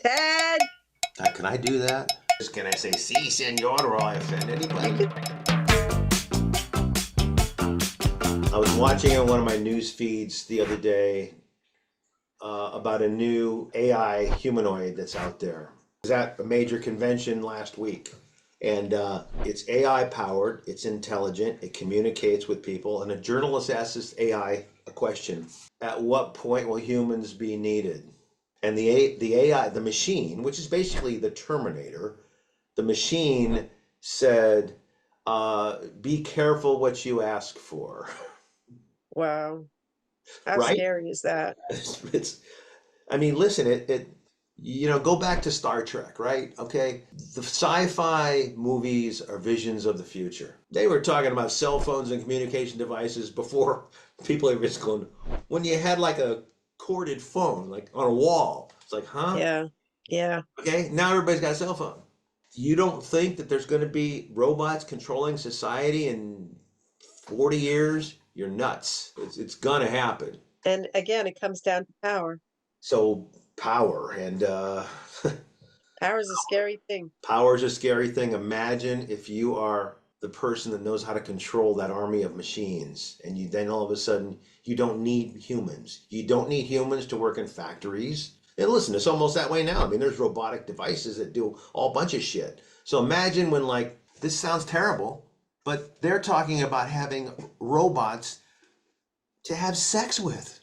Ted, Can I do that? Can I say "si, senor," or I offend you anybody? could. I was watching on one of my news feeds the other day about a new AI humanoid that's out there. I was at a major convention last week, and it's AI powered, it's intelligent, it communicates with people, and a journalist asked this AI a question: At what point will humans be needed? And the AI, the machine, which is basically the Terminator, the machine said, "Be careful what you ask for." Wow, how Right? scary is that? It's I mean, listen, go back to Star Trek, right? Okay. The sci-fi movies are visions of the future. They were talking about cell phones and communication devices before people were just going, when you had like a corded phone, like on a wall. It's like, huh? Yeah, yeah. Okay. Now everybody's got a cell phone. You don't think that there's going to be robots controlling society in 40 years? You're nuts. It's going to happen. And again, it comes down to power. So power and Power is a scary thing. power is a scary thing. Imagine if you are the person that knows how to control that army of machines, and you then all of a sudden you don't need humans. You don't need humans to work in factories. And listen, it's almost that way now. I mean, there's robotic devices that do all bunch of shit. So imagine when like this sounds terrible, but they're talking about having robots to have sex with.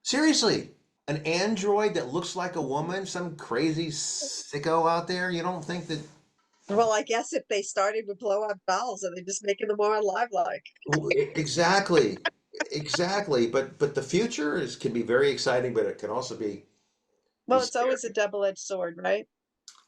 Seriously, an android that looks like a woman, some crazy sicko out there. You don't think that Well, I guess if they started with blow up dolls, are they just making them more alive like? exactly, exactly. But the future is can be very exciting, but it can also be Well, it's always a scary. double-edged sword, right?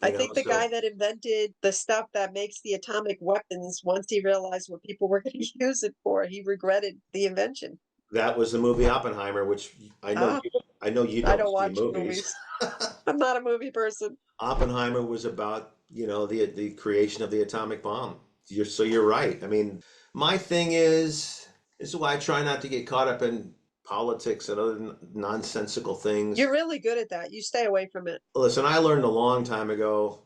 I You know, think the guy so that invented the stuff that makes the atomic weapons, once he realized what people were going to use it for, he regretted the invention. that was the movie Oppenheimer, which Ah, I know you I don't don't see watch movies. movies. I'm not a movie person. Oppenheimer was about, the creation of the atomic bomb. You're right. I mean, my thing is this is why I try not to get caught up in politics and other nonsensical things. You're really good at that. You stay away from it. Listen, I learned a long time ago,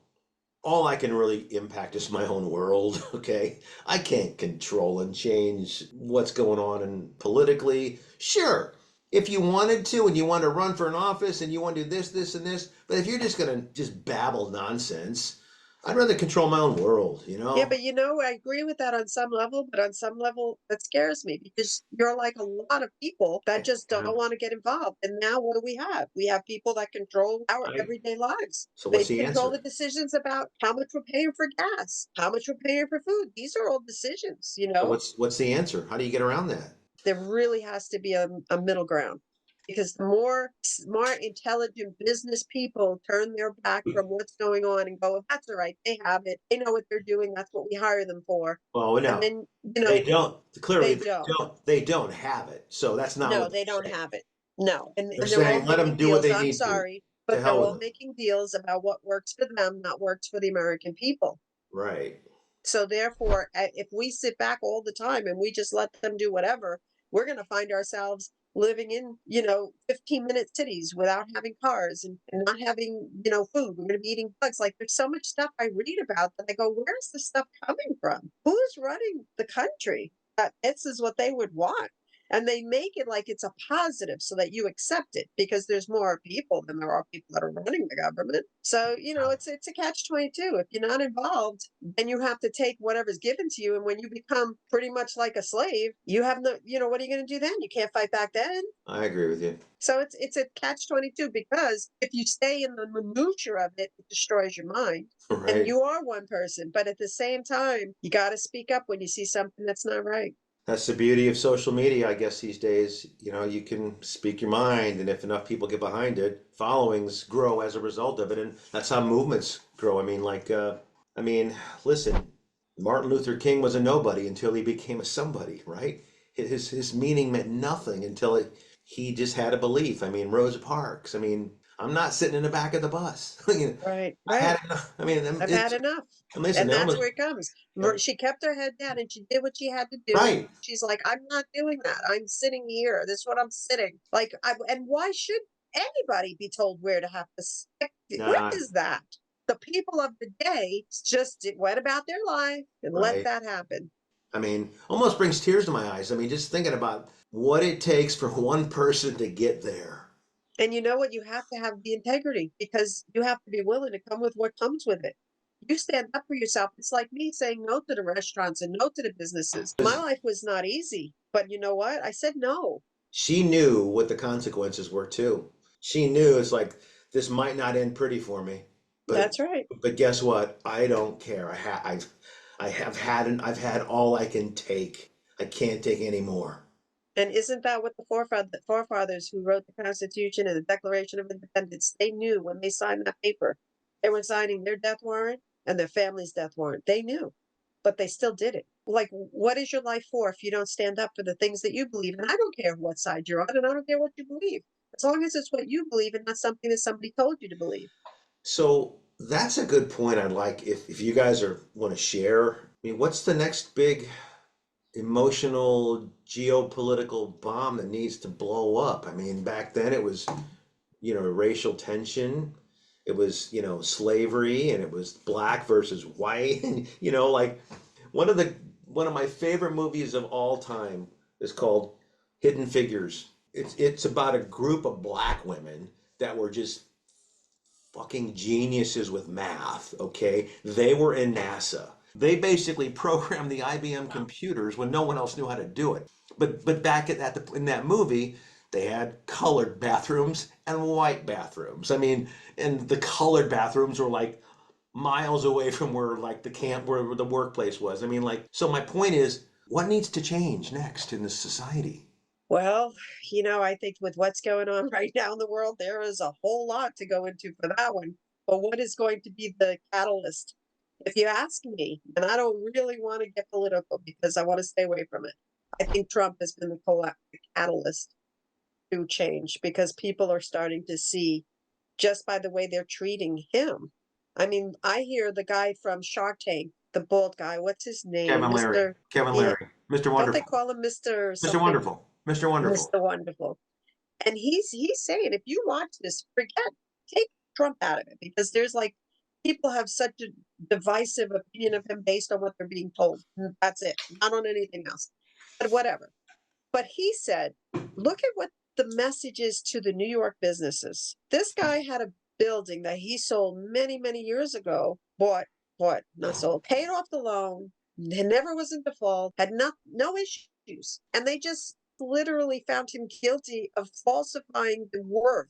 all I can really impact is my own world, okay? I can't control and change what's going on and politically. Sure, if you wanted to and you want to run for an office and you want to do this, this, and this, but if you're just going to just babble nonsense, I'd rather control my own world, you Yeah, know? but I agree with that on some level, but on some level, that scares me because you're like a lot of people that just Yeah. don't want to get involved. And now what do we have? We have people that control our I, everyday lives. so They what's the control the answer? decisions about how much we're paying for gas, how much we're paying for food. These are all decisions, you So know? what's the answer? How do you get around that? There really has to be a middle ground because the more smart, intelligent business people turn their back from what's going on and go, that's all right, they have it, they know what they're doing, that's what we hire them for. Well, And no, then, they don't. Clearly, they don't. they don't have it. So that's not No, what they they're don't saying. have it. No. They're And they're all saying let them making do what deals. they I'm need to. sorry, To but they're hell with all them. making deals about what works for them, not works for the American people. Right. So therefore, if we sit back all the time and we just let them do whatever, we're going to find ourselves living in, 15-minute cities without having cars and not having, food. We're going to be eating bugs. Like there's so much stuff I read about that I go, where's this stuff coming from? Who's running the country? That this is what they would want. And they make it like it's a positive so that you accept it because there's more people than there are people that are running the government. So, it's a catch 22. If you're not involved, then you have to take whatever's given to you. And when you become pretty much like a slave, you have no, what are you going to do then? You can't fight back then. I agree with you. So it's a catch 22 because if you stay in the minutia of it, it destroys your mind. And Right. you are one person, but at the same time, you got to speak up when you see something that's not right. That's the beauty of social media, I guess, these days. You can speak your mind, and if enough people get behind it, followings grow as a result of it, and that's how movements grow. I mean, listen, Martin Luther King was a nobody until he became a somebody, right? His meaning meant nothing until he just had a belief. I mean, Rosa Parks. I mean, I'm not sitting in the back of the bus. Right, I had right. enough. I mean, I've had enough. and listen, And they that's almost where it comes. She kept her head down and she did what she had to do. And right. she's like, I'm not doing that. I'm sitting here. This is what I'm sitting. And why should anybody be told where to have to sit? What Nah, is that? The people of the day just went about their life and let right. that happen. I mean, almost brings tears to my eyes. I mean, just thinking about what it takes for one person to get there. And you know what? You have to have the integrity because you have to be willing to come with what comes with it. You stand up for yourself. It's like me saying no to the restaurants and no to the businesses. My life was not easy, but you know what? I said no. She knew what the consequences were too. She knew it's like this might not end pretty for me, but That's right. guess what? I don't care. I've had all I can take. I can't take any more. And isn't that what the forefathers who wrote the Constitution and the Declaration of Independence, they knew when they signed that paper, they were signing their death warrant and their family's death warrant. They knew, but they still did it. Like, what is your life for if you don't stand up for the things that you believe? And I don't care what side you're on, and I don't care what you believe, as long as it's what you believe and not something that somebody told you to believe. So that's a good point. I'd like if you guys are want to share. I mean, what's the next big emotional geopolitical bomb that needs to blow up? I mean, back then it was, racial tension. It was, slavery, and it was black versus white. And, like one of the one of my favorite movies of all time is called Hidden Figures. It's about a group of black women that were just fucking geniuses with math, okay? They were in NASA. They basically programmed the IBM computers when no one else knew how to do it. But back in that movie, they had colored bathrooms and white bathrooms. I mean, and the colored bathrooms were like miles away from where like the camp where the workplace was. I mean, like, so my point is, what needs to change next in this society? Well, I think with what's going on right now in the world, there is a whole lot to go into for that one. But what is going to be the catalyst? If you ask me, and I don't really want to get political because I want to stay away from it, I think Trump has been the catalyst to change because people are starting to see just by the way they're treating him. I mean, I hear the guy from Shark Tank, the bald guy, what's his name? Kevin Leary. Mr. Kevin Yeah, Leary. Mr. don't they Wonderful. call him Mr. Mr. something? Wonderful. Mr. Wonderful. Mr. Wonderful. And he's saying if you watch this, take Trump out of it because there's like people have such a divisive opinion of him based on what they're being told. That's it, not on anything else. But whatever. But he said, look at what the message is to the New York businesses. This guy had a building that he sold many, many years ago, bought, not sold, paid off the loan, never was in default, had no issues. And they just literally found him guilty of falsifying the worth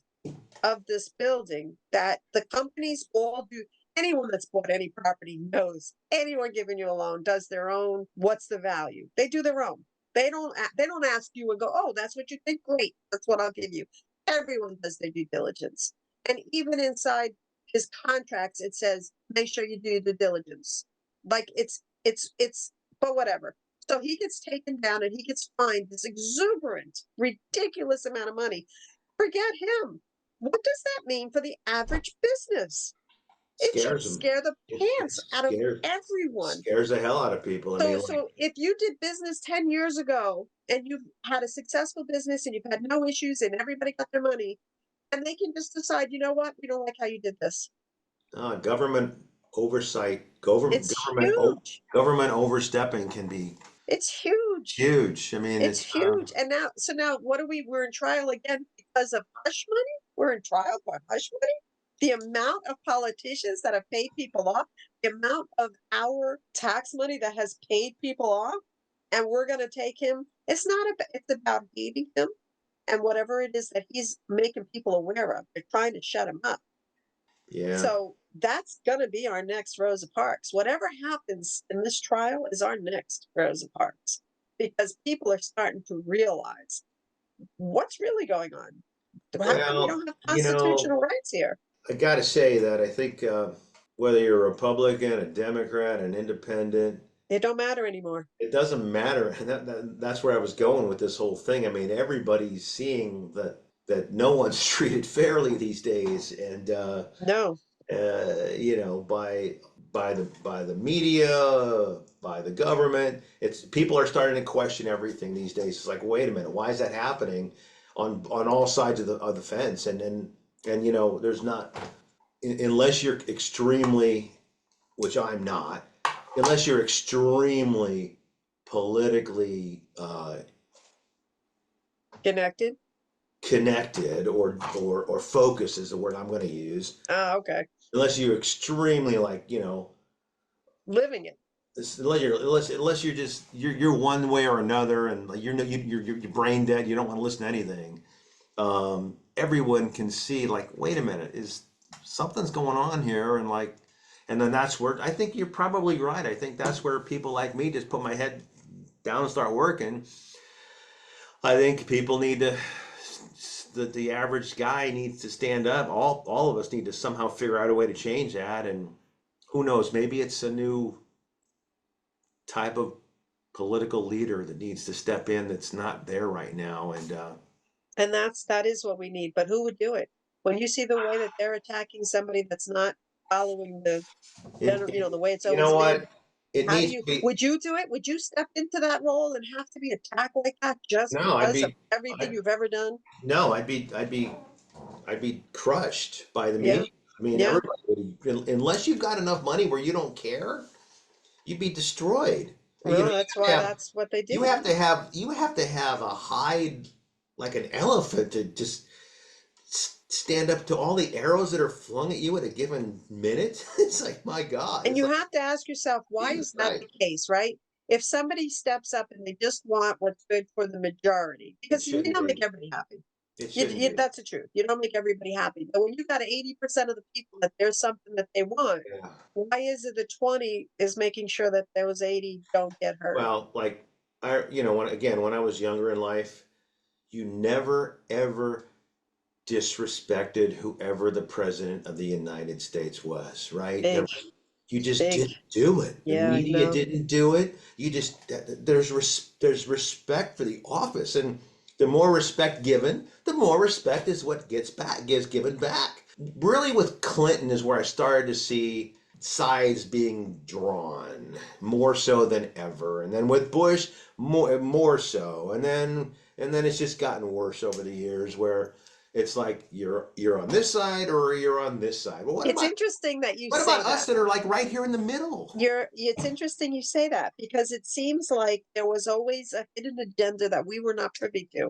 of this building that the companies all do. Anyone that's bought any property knows anyone giving you a loan does their own. What's the value? They do their own. They don't ask you and go, oh, that's what you think. Great, that's what I'll give you. Everyone does their due diligence, and even inside his contracts, it says make sure you do the diligence. Like it's. But whatever. So he gets taken down and he gets fined this exuberant, ridiculous amount of money. Forget him. What does that mean for the average business? It should Scares them. scare the It pants out of scares everyone. scares the hell out of people. I So, mean, like, so if you did business 10 years ago and you've had a successful business and you've had no issues and everybody got their money, and they can just decide, you know what, we don't like how you did this. government oversight, government It's government huge. government overstepping can be It's huge. huge. I mean, It's huge. And now what are we? We're in trial again because of hush money. We're in trial for hush money. The amount of politicians that have paid people off, the amount of our tax money that has paid people off, and we're going to take him. It's about hating him and whatever it is that he's making people aware of. They're trying to shut him up. yeah. So that's going to be our next Rosa Parks. Whatever happens in this trial is our next Rosa Parks because people are starting to realize what's really going on. How come we Well, don't have constitutional rights here? I got to say that I think whether you're a Republican, a Democrat, an independent, It don't matter anymore. it doesn't matter. And that's where I was going with this whole thing. I mean, everybody's seeing that no one's treated fairly these days, and No, by the media, by the government. It's people are starting to question everything these days. It's like, wait a minute, why is that happening on all sides of the fence? And there's not. unless you're extremely, which I'm not, unless you're extremely politically Connected. connected or focus is the word I'm going to use. Ah, okay. Unless you're extremely like Living it. unless you're just you're one way or another, and like you're brain dead. You don't want to listen to anything. Everyone can see like, wait a minute, is something's going on here, and like, and then that's where I think you're probably right. I think that's where people like me just put my head down and start working. I think people need to. The average guy needs to stand up. All of us need to somehow figure out a way to change that. And who knows? Maybe it's a new type of political leader that needs to step in that's not there right now. And And that is what we need. But who would do it? When you see the way that they're attacking somebody that's not following the it, the way it's you know always been, what? It how do needs you to be. would you do it? Would you step into that role and have to be attacked like that just No, I'd because of be. everything I you've ever done? no, I'd be crushed by the Yeah. media. I mean, Yeah. everybody unless you've got enough money where you don't care, you'd be destroyed. Well, that's why that's what they You do. have to have a hide like an elephant to just stand up to all the arrows that are flung at you at a given minute. It's like, my God, And it's you like have to ask yourself, why Jesus is that Christ. the case, right? If somebody steps up and they just want what's good for the majority, It because you shouldn't don't be. make everybody happy. It shouldn't be. That's the truth. You don't make everybody happy. But when you got 80% of the people that there's something that they want, Yeah. why is it the 20 is making sure that those 80 don't get hurt? Well, like when I was younger in life, you never ever disrespected whoever the president of the United States was, right? Big, You just big. didn't do it. The Yeah, media no. didn't do it. You just there's respect for the office, and the more respect given, the more respect is what gets given back. Really, with Clinton is where I started to see sides being drawn more so than ever, and then with Bush more so, and then it's just gotten worse over the years where it's like you're on this side or you're on this side. Well, It's interesting that you what say about us that. that are like right here in the middle? It's interesting you say that because it seems like there was always a hidden agenda that we were not privy to.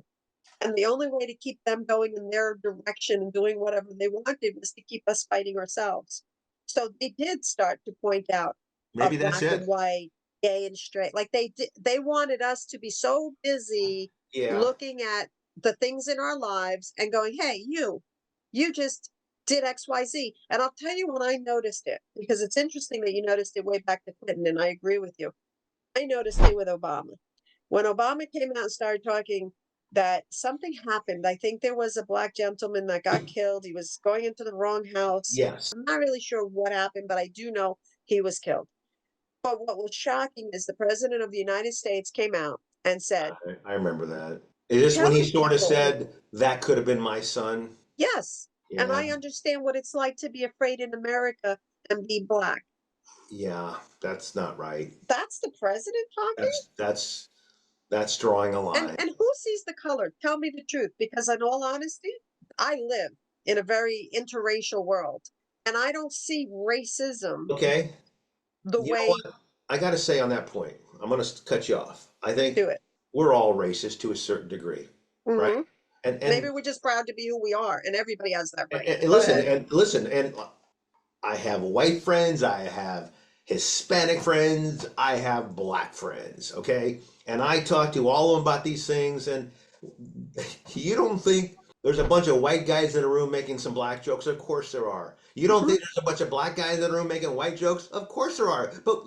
And the only way to keep them going in their direction and doing whatever they wanted was to keep us fighting ourselves. So they did start to point out Maybe that's black and it. white, gay and straight. Like they wanted us to be so busy Yeah. looking at the things in our lives and going, "Hey, you just did XYZ." And I'll tell you when I noticed it, because it's interesting that you noticed it way back to Clinton, and I agree with you. I noticed it with Obama. When Obama came out and started talking that something happened, I think there was a black gentleman that got killed. He was going into the wrong house. Yes. I'm not really sure what happened, but I do know he was killed. But what was shocking is the president of the United States came out and said, I remember that. Is this when he telling sort of people, said that could have been my son? yes, and Yeah. I understand what it's like to be afraid in America and be black. Yeah. That's not right. That's the president talking? That's drawing a line. And who sees the color? Tell me the truth, because in all honesty, I live in a very interracial world, and I don't see racism Okay. the You know way what? I got to say on that point, I'm going to cut you off. I think to it. we're all racist to a certain degree, right? Hmm. And Maybe and we're just proud to be who we are, and everybody has that and, right. and Go listen, ahead. and I have white friends, I have Hispanic friends, I have black friends, okay? And I talk to all of them about these things, and you don't think there's a bunch of white guys in a room making some black jokes? Of course there are. You don't Hmm. think there's a bunch of black guys in a room making white jokes? Of course there are. But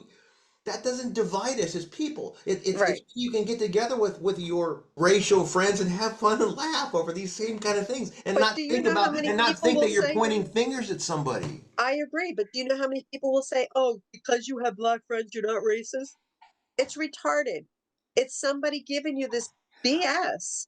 that doesn't divide us as people. It's Right. you can get together with your racial friends and have fun and laugh over these same kind of things and But not do you think know how about many and not people think will that you're say, pointing fingers at somebody. I agree, but do you know how many people will say, oh, because you have black friends, you're not racist? It's retarded. It's somebody giving you this BS.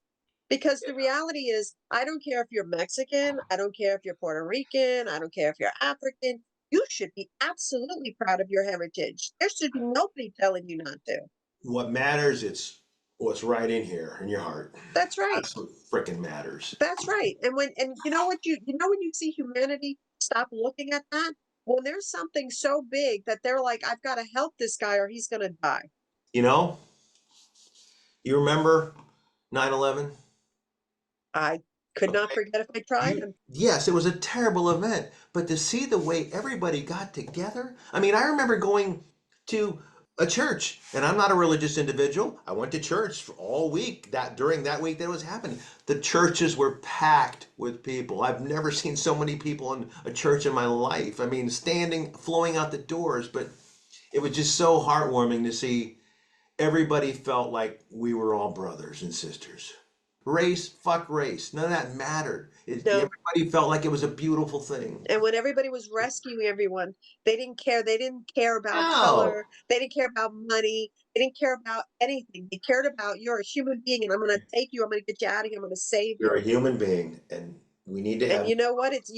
Because the reality is, I don't care if you're Mexican, I don't care if you're Puerto Rican, I don't care if you're African. You should be absolutely proud of your heritage. There should be nobody telling you not to. What matters it's what's right in here in your heart. That's right. That's what frickin' matters. That's right. And you know what when you see humanity stop looking at that? When there's something so big that they're like, I've got to help this guy or he's gonna die. You know, you remember 9/11? I could not Okay. forget if I tried. Yes, it was a terrible event, but to see the way everybody got together, I mean, I remember going to a church, and I'm not a religious individual. I went to church for all week that during that week that it was happening. The churches were packed with people. I've never seen so many people in a church in my life. I mean, standing, flowing out the doors, but it was just so heartwarming to see everybody felt like we were all brothers and sisters. Race, fuck race. None of that mattered. No. Everybody felt like it was a beautiful thing. And when everybody was rescuing everyone, they didn't care. They didn't care about No, color. They didn't care about money. They didn't care about anything. They cared about you're a human being and I'm going to take you. I'm going to get you out of here. I'm going to save you're you. a human being, and we need to And have. you know what? It's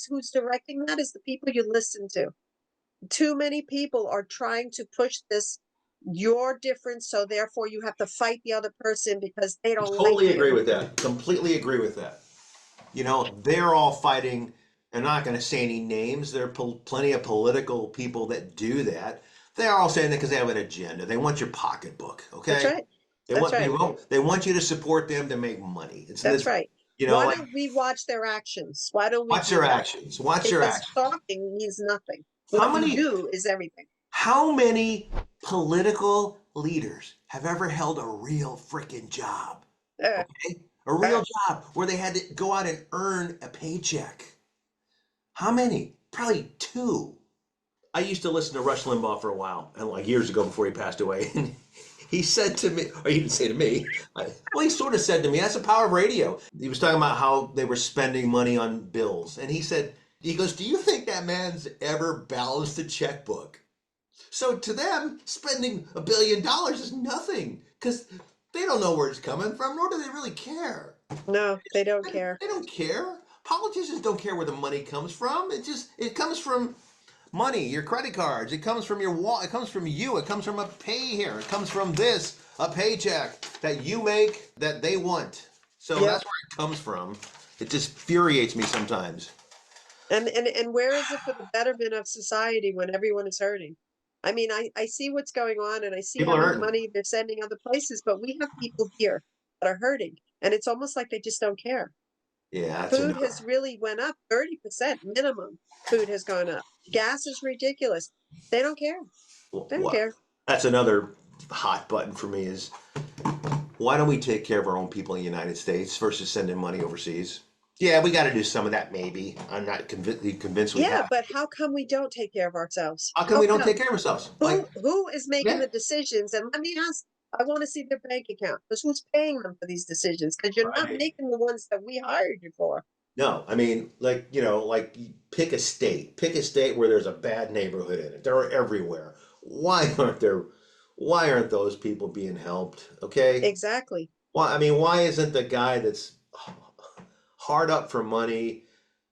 who's directing that is the people you listen to. Too many people are trying to push this. You're different, so therefore you have to fight the other person because they don't like Totally agree you. with that. Completely agree with that. You know, they're all fighting. I'm not going to say any names. There are plenty of political people that do that. They're all saying that because they have an agenda. They want your pocketbook, That's okay? right. They That's want right. they want you to support them to make money. It's That's this, right. you know, Why like don't we watch their actions? Why don't we watch do their that? actions. Watch their Because actions. talking means nothing. How What you many do is everything. How many political leaders have ever held a real freaking job? Uh, Okay? A real uh, job where they had to go out and earn a paycheck. How many? Probably two. I used to listen to Rush Limbaugh for a while, and like years ago before he passed away. And he said to me, or he didn't say to me, well, he sort of said to me, that's the power of radio. He was talking about how they were spending money on bills. And he goes, do you think that man's ever balanced a checkbook? So to them, spending $1 billion is nothing because they don't know where it's coming from, nor do they really care. no, they don't care. They don't care. Politicians don't care where the money comes from. It comes from money, your credit cards. It comes from your wallet. It comes from you. It comes from a pay here. It comes from a paycheck that you make that they want. So Yep. that's where it comes from. It just infuriates me sometimes. And where is it for the betterment of society when everyone is hurting? I mean, I see what's going on and I see People how are much hurting. money they're sending other places, but we have people here that are hurting. And it's almost like they just don't care. Yeah, that's Food another. has really went up 30% minimum. Food has gone up. Gas is ridiculous. They don't care. They don't What? care. That's another hot button for me is why don't we take care of our own people in the United States versus sending money overseas? Yeah, we got to do some of that maybe. I'm not convinced we Yeah, have. but how come we don't take care of ourselves? How come How we don't take come? care of ourselves? Like, Who is making yeah, the decisions? And let me ask, I want to see their bank account because who's paying them for these decisions? Because you're not right. making the ones that we hired you for. No, I mean, like, like pick a state where there's a bad neighborhood in it. They're everywhere. Why aren't those people being helped? Okay. Exactly. Why, I mean, why isn't the guy that's hard up for money?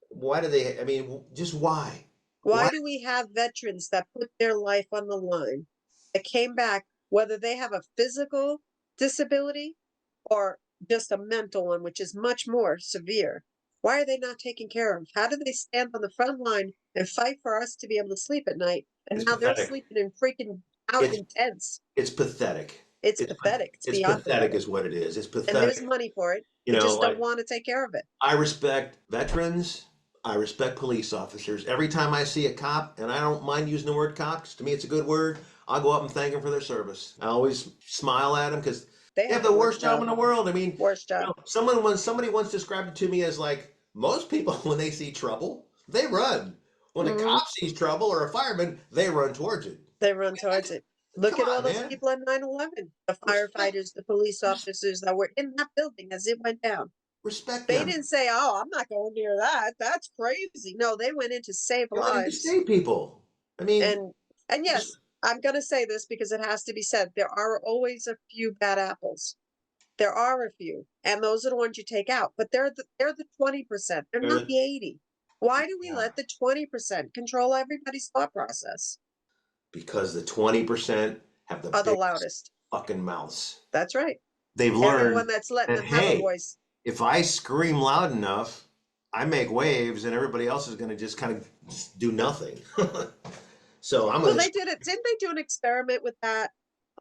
Why do they, I mean, just why? Why Why? do we have veterans that put their life on the line that came back, whether they have a physical disability or just a mental one, which is much more severe? Why are they not taken care of? How do they stand on the front line and fight for us to be able to sleep at night? And It's now they're pathetic. sleeping in freaking out It's in tents. it's pathetic. It's pathetic. It's It's beyond pathetic pathetic. is what it is. It's And there's pathetic. money for it. You They know, just don't like want to take care of it. I respect veterans. I respect police officers. Every time I see a cop, and I don't mind using the word cop, 'cause to me it's a good word, I'll go up and thank them for their service. I always smile at them because They they have have the the worst worst job job. in the world. I mean, Worst job. somebody once described it to me as like most people when they see trouble, they run. When a Mhm. cop sees trouble or a fireman, they run towards it. They run towards it. Look Come at all on, those man. people at 9/11. The Respect, firefighters, the police officers that were in that building as it went down. respect They them. didn't say, "Oh, I'm not going near that. That's crazy." No, they went in to save They went in to lives. save people. I mean, And and just yes, I'm going to say this because it has to be said. There are always a few bad apples. There are a few, and those are the ones you take out. But they're the 20%. They're not the 80. Why do we yeah, let the 20% control everybody's thought process? because the 20% have the Are the biggest loudest. fucking mouths. That's right. they've Everyone learned that's letting that, them have a hey, voice. if I scream loud enough, I make waves and everybody else is going to just kind of do nothing. So I'm Well, going to, they did it. Didn't they do an experiment with that?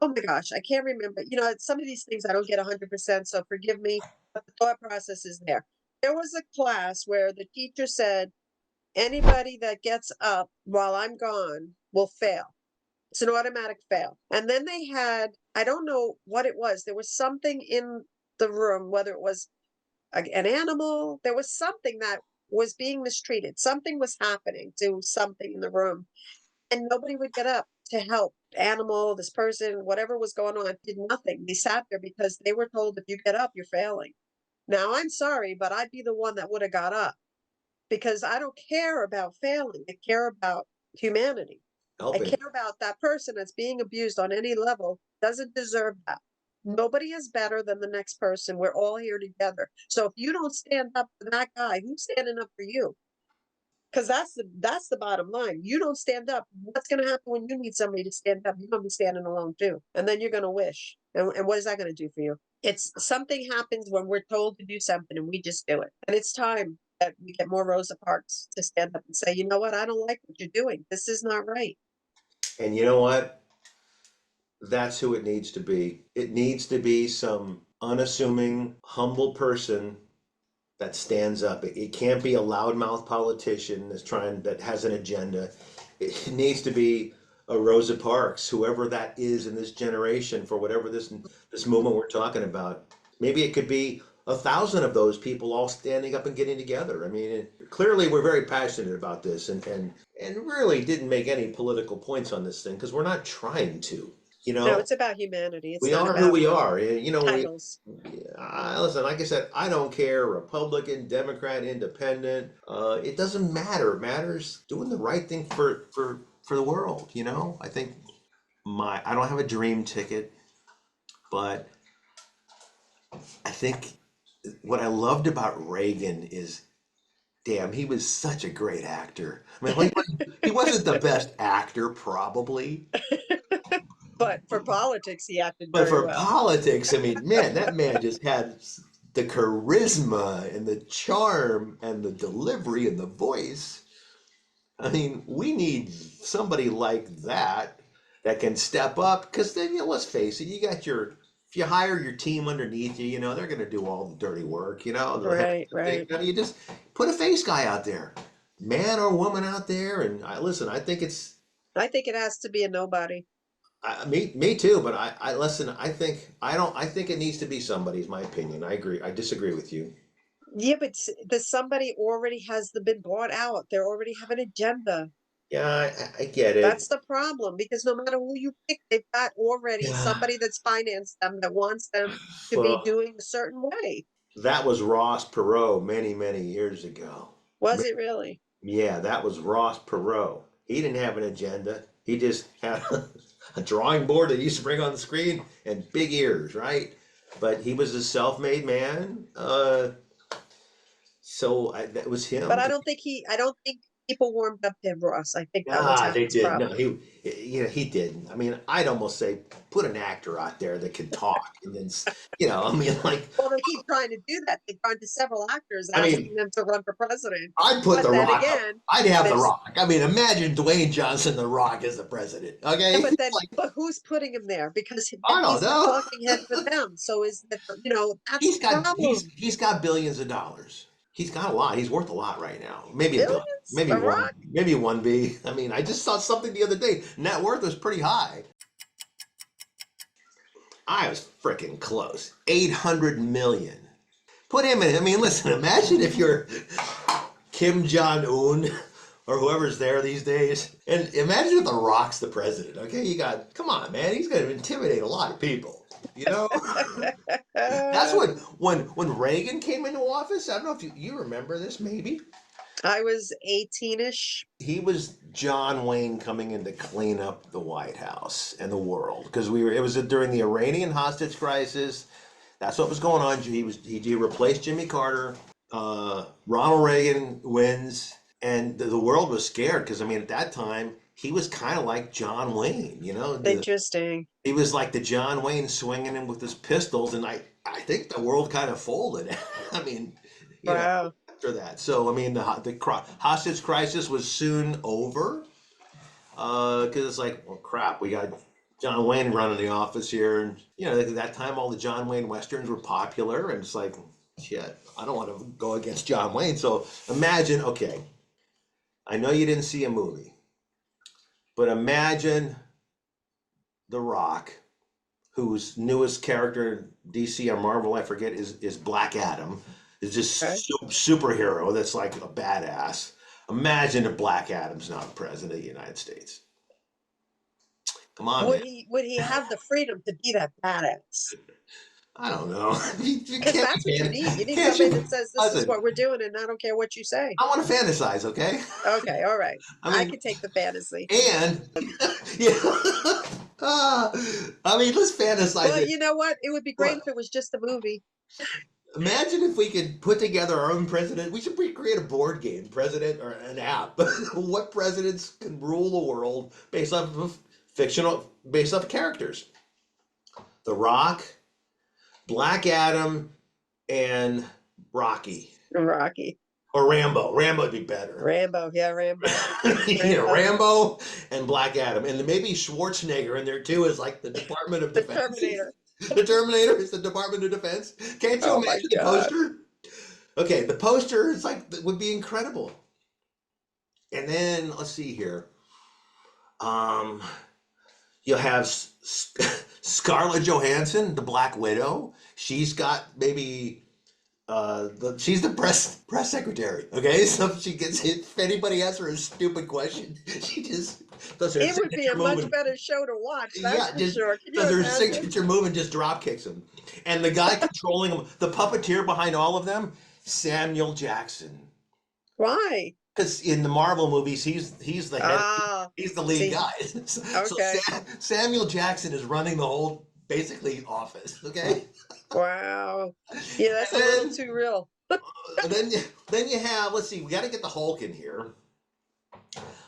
Oh my gosh, I can't remember. You know, some of these things I don't get 100%, so forgive me, but the thought process is there. There was a class where the teacher said, anybody that gets up while I'm gone will fail. It's an automatic fail. And then they had, I don't know what it was. There was something in the room, whether it was an animal, there was something that was being mistreated. Something was happening to something in the room, and nobody would get up to help animal, this person, whatever was going on, did nothing. They sat there because they were told if you get up, you're failing. Now I'm sorry, but I'd be the one that would have got up because I don't care about failing. I care about humanity. I helping. care about that person that's being abused on any level doesn't deserve that. Nobody is better than the next person. We're all here together. So if you don't stand up for that guy, who's standing up for you? Because that's the bottom line. You don't stand up. What's going to happen when you need somebody to stand up? You're going to be standing alone too, and then you're going to wish. And what is that going to do for you? It's something happens when we're told to do something and we just do it. And it's time that we get more Rosa Parks to stand up and say, you know what? I don't like what you're doing. This is not right. And you know what? That's who it needs to be. It needs to be some unassuming, humble person that stands up. It can't be a loudmouth politician that has an agenda. It needs to be a Rosa Parks, whoever that is in this generation for whatever this movement we're talking about. Maybe it could be 1,000 of those people all standing up and getting together. I mean, clearly we're very passionate about this, and really didn't make any political points on this thing because we're not trying to. You No, know, it's about humanity. It's we not are who about we are. You know, titles. listen, like I said, I don't care, Republican, Democrat, Independent. It doesn't matter. It matters doing the right thing for the world. You know, I think I don't have a dream ticket, but I think what I loved about Reagan is, damn, he was such a great actor. I mean, he wasn't the best actor, probably, But for politics, he acted but very for well. politics, I mean, man, that man just had the charisma and the charm and the delivery and the voice. I mean, we need somebody like that can step up because then, let's face it, if you hire your team underneath you, they're going to do all the dirty work, the heavy Right, lifting. right. You just put a face guy out there, man or woman out there. And listen, I think I think it has to be a nobody. me too, but I listen. I think it needs to be somebody. Is my opinion. I agree. I disagree with you. Yeah, but the somebody already has been bought out. They already have an agenda. Yeah, I get That's it. the problem because no matter who you pick, they've got already Yeah. somebody that's financed them that wants them to be Well, doing a certain way. that was Ross Perot many, many years ago. Was it really? Yeah, that was Ross Perot. He didn't have an agenda. He just had a drawing board that he used to bring on the screen and big ears, right? But he was a self-made man. That was But him. I don't think people warmed up to Ross. I think that was half They his did. No, problem. he didn't. I mean, I'd almost say put an actor out there that can talk, and then, I mean, like, Well, they keep trying to do that. They've gone to several actors I mean, asking them to run for president. I'd put But The then Rock up. again, I'd have The there's Rock. I mean, imagine Dwayne Johnson, The Rock, as the president. yeah, Okay, but then, like, but who's putting him there? Because I don't he's the know. talking head for them. So is that, that's He's the got problem. he's got billions of dollars. He's got a lot. He's worth a lot right now. Maybe a billion. Billions? The Rock? Maybe one B. I mean, I just saw something the other day. Net worth was pretty high. I was freaking close. 800 million. Put him in. I mean, listen, imagine if you're Kim Jong Un or whoever's there these days. And imagine if The Rock's the president. Okay, come on, man. He's going to intimidate a lot of people. You know? That's when Reagan came into office. I don't know if you remember this, maybe. I was 18-ish. He was John Wayne coming in to clean up the White House and the world because it was during the Iranian hostage crisis. That's what was going on. He replaced Jimmy Carter. Ronald Reagan wins, and the world was scared because I mean at that time he was kind of like John Wayne, you know. Interesting. He was like the John Wayne swinging him with his pistols, and I think the world kind of folded. I mean, you know, Wow. after that. So I mean, the hostage crisis was soon over, because it's like, well, crap, we got John Wayne running the office here, and you know, at that time all the John Wayne westerns were popular, and it's like, shit, I don't want to go against John Wayne. So imagine, okay, I know you didn't see a movie, but imagine The Rock, whose newest character in DC or Marvel, I forget, is Black Adam, is just Okay. superhero that's like a badass. Imagine if Black Adam's not president of the United States. Come on, man. Would he have the freedom to be that badass? I don't know. You Because can't that's what you need. You need can't somebody you? that says, this is Listen, what we're doing, and I don't care what you say. I want to fantasize, okay? Okay, all right. I I mean, could take the fantasy. and yeah, Ah, I mean, let's fantasize Well, it. you know what? It would be great What? if it was just a movie. Imagine if we could put together our own president. We should create a board game, president or an app. What presidents can rule the world based off of based off characters? The Rock, Black Adam, and Rocky Rocky. or Rambo. Rambo would be better. Rambo. Yeah, Rambo. Yeah, Rambo. Rambo and Black Adam, and then maybe Schwarzenegger in there too is like the Department of The Defense. Terminator. The Terminator is the Department of Defense. Can't you Oh my imagine the God. poster? Okay, the poster is like would be incredible. And then let's see here. Um, you'll have Scarlett Johansson, the Black Widow. She's got maybe she's the press secretary. Okay, so she gets if anybody asks her a stupid question, she just does her It would be signature a move much and better show to watch, that's yeah, for just sure. Can you does her imagine? signature move and just drop kicks him. And the guy controlling him, the puppeteer behind all of them, Samuel Jackson. Why? Because in the Marvel movies, he's the head, Ah, he's the lead see, guy. So okay. Samuel Jackson is running the whole basically office. Okay, Wow. Yeah, that's a and little then too real. then you have let's see, we got to get the Hulk in here.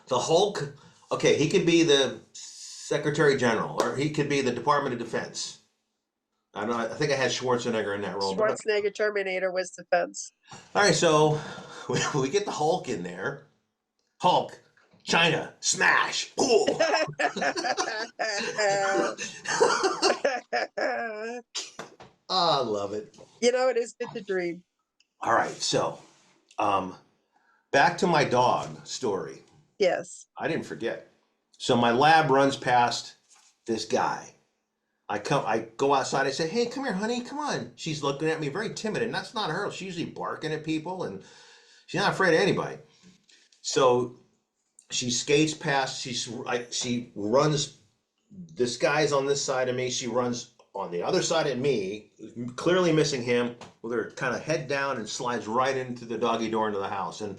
The Hulk, okay, he could be the Secretary General, or he could be the Department of Defense. I don't know. I think I had Schwarzenegger in that role. But Schwarzenegger Terminator was defense. all right, so we get the Hulk in there. Hulk, China, smash, cool. I love it. You know, it is good to dream. All right, so um, back to my dog story. Yes. I didn't forget. So my lab runs past this guy. I go outside. I say, "Hey, come here, honey. Come on." She's looking at me very timid, and that's not her. She's usually barking at people, and she's not afraid of anybody. So she skates past. She runs. This guy's on this side of me. She runs on the other side of me, clearly missing him, with her kind of head down, and slides right into the doggy door into the house. And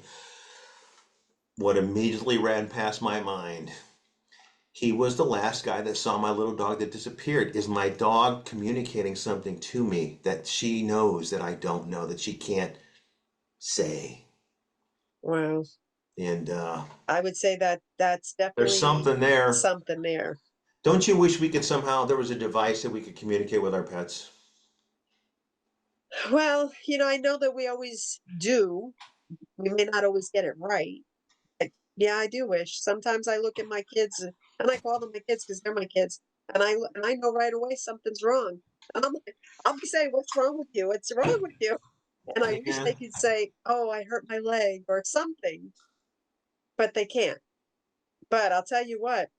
what immediately ran past my mind, he was the last guy that saw my little dog that disappeared. Is my dog communicating something to me that she knows that I don't know, that she can't say? Wow. And I would say that that's there's definitely something there. something there. Don't you wish we could somehow, there was a device that we could communicate with our pets? Well, I know that we always do. We may not always get it right. But yeah, I do wish. Sometimes I look at my kids and I call them my kids because they're my kids. And I know right away something's wrong. And I'll be saying, "What's wrong with you? What's wrong with you?" And I wish Yeah. they could say, "Oh, I hurt my leg," or something, but they can't. But I'll tell you what,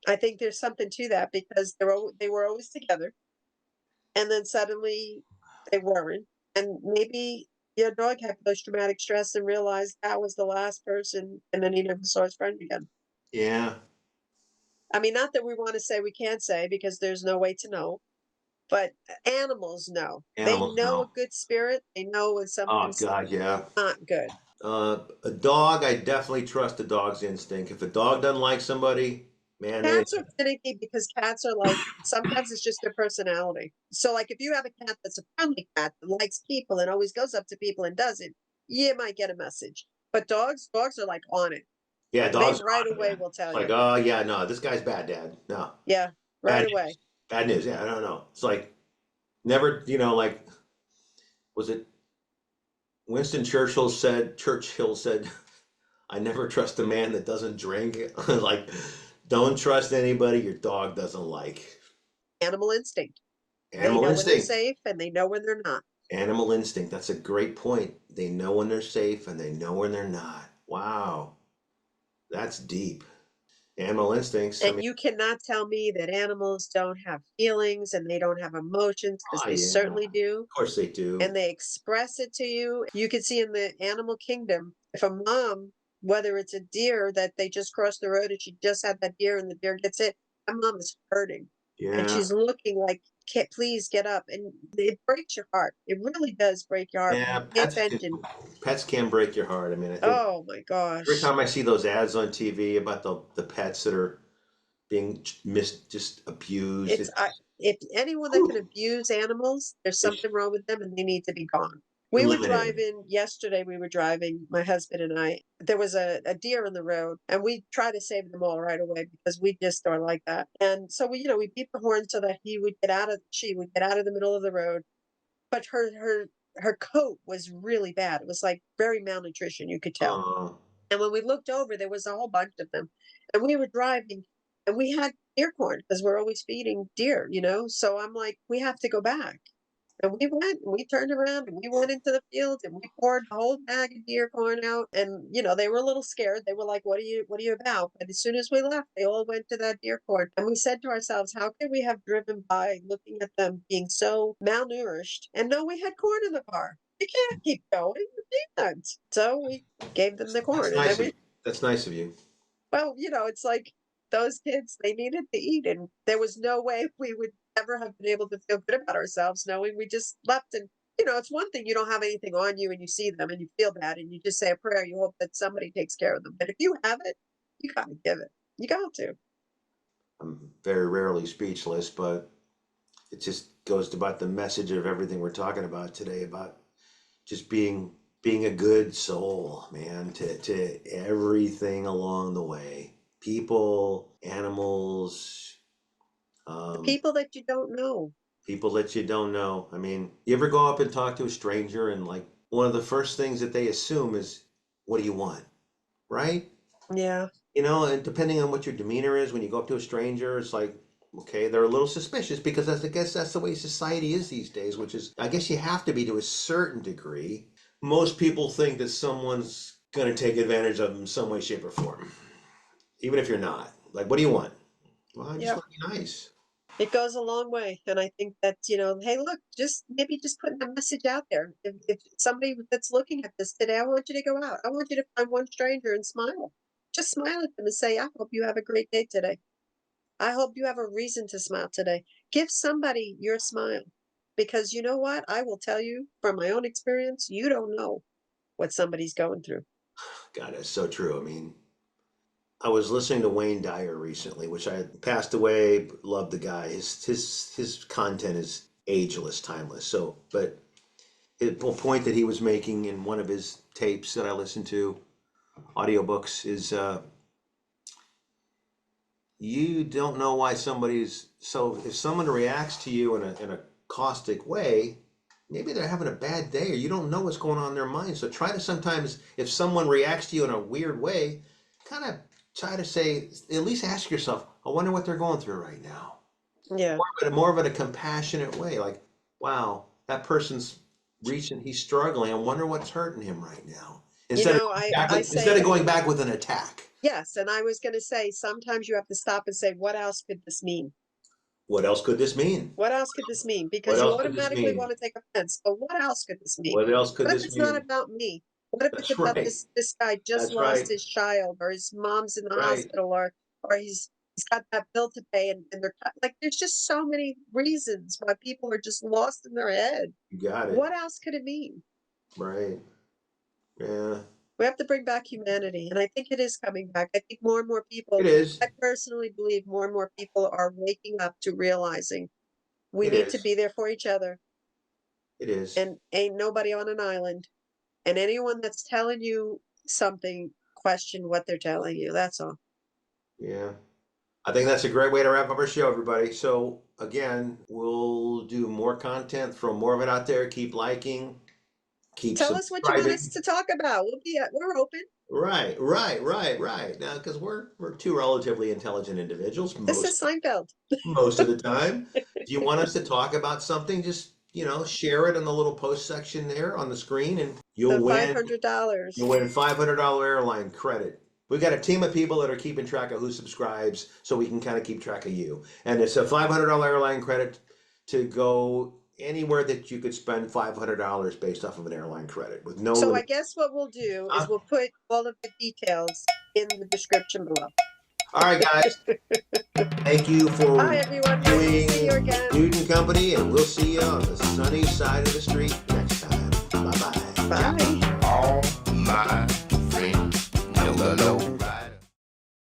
I think there's something to that because they were always together, and then suddenly they weren't, and maybe your dog had post-traumatic stress and realized that was the last person, and then he never saw his friend again. Yeah. I mean, not that we want to say we can't say because there's no way to know, but animals know. They Animals know a know. good spirit. They know when Oh something's God, yeah. not good. A dog, I definitely trust a dog's instinct. If a dog doesn't like somebody, man, Cats are finicky because cats are like, sometimes it's just their personality. So, like, if you have a cat that's a friendly cat that likes people and always goes up to people and does it, you might get a message. But dogs are like on it. Yeah, They dogs right are odd, away man. will tell It's like, you. oh yeah, no, this guy's bad, Dad. No, Yeah, right bad away. news. Bad news. Yeah, I don't know. It's like never, like was it Churchill said, I never trust a man that doesn't drink. Like, don't trust anybody your dog doesn't like. Animal instinct. They Animal know when they're instinct. safe and they know when they're not. Animal instinct. That's a great point. They know when they're safe and they know when they're not. Wow. That's deep. Animal instincts. I And mean, you cannot tell me that animals don't have feelings and they don't have emotions, because oh they yeah. certainly do. Of course they do. And they express it to you. You can see in the animal kingdom, if a mom, whether it's a deer that they just crossed the road and she just had that deer and the deer gets hit, that mom is hurting. And Yeah. she's looking like, please get up. And it breaks your heart. It really does break your heart when Yeah, you can't bend and, pets can break your heart. I mean, I think oh my every gosh. time I see those ads on TV about the pets that are being just abused, It's if anyone that can whew, abuse animals, there's they should something wrong with them and they need to be gone. We were eliminate them. driving yesterday, we were driving, my husband and I. There was a deer in the road, and we try to save them all right away because we just are like that. And so we beat the horn so that she would get out of the middle of the road. But her coat was really bad. It was like very malnutrition, you could tell. Uh, And when we looked over, there was a whole bunch of them. And we were driving and we had deer corn because we're always feeding deer. So I'm like, we have to go back. And we went and we turned around and we went into the field and we poured the whole bag of deer corn out. And they were a little scared. They were like, what are you about? But as soon as we left, they all went to that deer corn. And we said to ourselves, how could we have driven by looking at them being so malnourished and know we had corn in the car? You can't keep going. You can't. So we gave them the that's corn. And then nice of we you. That's nice of you. well, it's like those kids, they needed to eat, and there was no way we would ever have been able to feel good about ourselves knowing we just left. And, it's one thing you don't have anything on you and you see them and you feel bad and you just say a prayer. You hope that somebody takes care of them. But if you have it, you got to give it. You got to. I'm very rarely speechless, but it just goes about the message of everything we're talking about today about just being a good soul, man, to everything along the way. People, animals, The um, people that you don't know. people that you don't know. I mean, you ever go up and talk to a stranger and like one of the first things that they assume is, what do you want? Right? Yeah. And depending on what your demeanor is when you go up to a stranger, it's like, okay, they're a little suspicious because I guess that's the way society is these days, which is, I guess you have to be to a certain degree. Most people think that someone's going to take advantage of them in some way, shape, or form, even if you're not. Like, what do you want? Well, I just Yeah. want to be nice. It goes a long way. And I think that, hey, look, just putting a message out there. If somebody that's looking at this today, I want you to go out. I want you to find one stranger and smile. Just smile at them and say, I hope you have a great day today. I hope you have a reason to smile today. Give somebody your smile. Because you know what? I will tell you from my own experience, you don't know what somebody's going through. God, that's so true. I mean, I was listening to Wayne Dyer recently, which I passed away. Love the guy. His content is ageless, timeless. So, but the point that he was making in one of his tapes that I listened to, audiobooks, is you don't know why somebody's so if someone reacts to you in a caustic way, maybe they're having a bad day or you don't know what's going on in their mind. So try to sometimes if someone reacts to you in a weird way, kind of try to say at least ask yourself, I wonder what they're going through right now. Yeah. But more of it a compassionate way, like, wow, that person's reaching, he's struggling. I wonder what's hurting him right now. You know, I Instead of say going back with an attack. yes. And I was going to say, sometimes you have to stop and say, what else could this mean? What else could this mean? What else could this mean? What Because you else could this automatically mean? want to take offense. But what else could this mean? What else could What if this it's not mean? about me? What if it's That's about right. this guy just That's lost right. his child, or his mom's in the Right. hospital, or he's got that bill to pay, and they're like, there's just so many reasons why people are just lost in their head. You got it. What else could it mean? Right. Yeah. We have to bring back humanity, and I think it is coming back. I think more and more It people, is. I personally believe more and more people are waking up to realizing we It need to is. be there for each other, It is. and ain't nobody on an island. And anyone that's telling you something, question what they're telling you. That's all. Yeah. I think that's a great way to wrap up our show, everybody. So again, we'll do more content, throw more of it out there. Keep liking, keep Tell us what you want us subscribing. to talk about. We're open. Right. Now, because we're two relatively intelligent individuals This is Seinfeld. most of the time. If you want us to talk about something, just share it in the little post section there on the screen, and The you'll win. $500. You'll win $500 airline credit. We've got a team of people that are keeping track of who subscribes, so we can kind of keep track of you. And it's a $500 airline credit to go anywhere that you could spend $500 based off of an airline credit with no So I limit. guess what we'll do is we'll put all of the details in the description below. All right, guys. Thank you for Bye, everyone. Nice to see you viewing again. Dude and Company, and we'll see you on the sunny side of the street next time. Bye-bye. Bye.